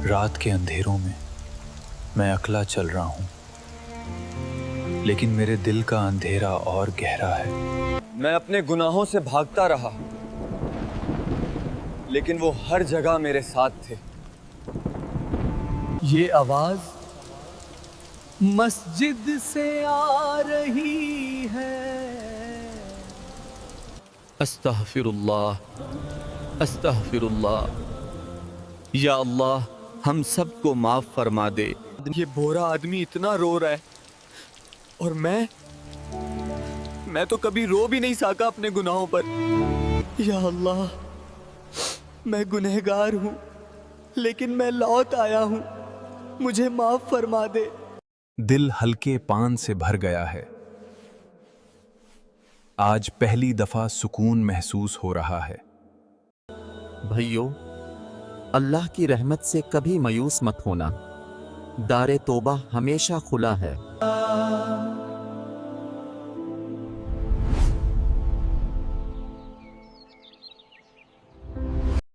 रात के अंधेरों में मैं अकेला चल रहा हूँ, लेकिन मेरे दिल का अंधेरा और गहरा है। मैं अपने गुनाहों से भागता रहा, लेकिन वो हर जगह मेरे साथ थे। ये आवाज मस्जिद से आ रही है। अस्तग़फिरुल्लाह, अस्तग़फिरुल्लाह। या अल्लाह, हम सबको माफ फरमा दे। ये बोरा आदमी इतना रो रहा है और मैं तो कभी रो भी नहीं सका अपने गुनाहों पर। या अल्लाह, मैं गुनहगार हूँ, लेकिन मैं लौट आया हूँ, मुझे माफ फरमा दे। दिल हल्के पान से भर गया है। आज पहली दफा सुकून महसूस हो रहा है। भाइयों, अल्लाह की रहमत से कभी मायूस मत होना। दारे तौबा हमेशा खुला है।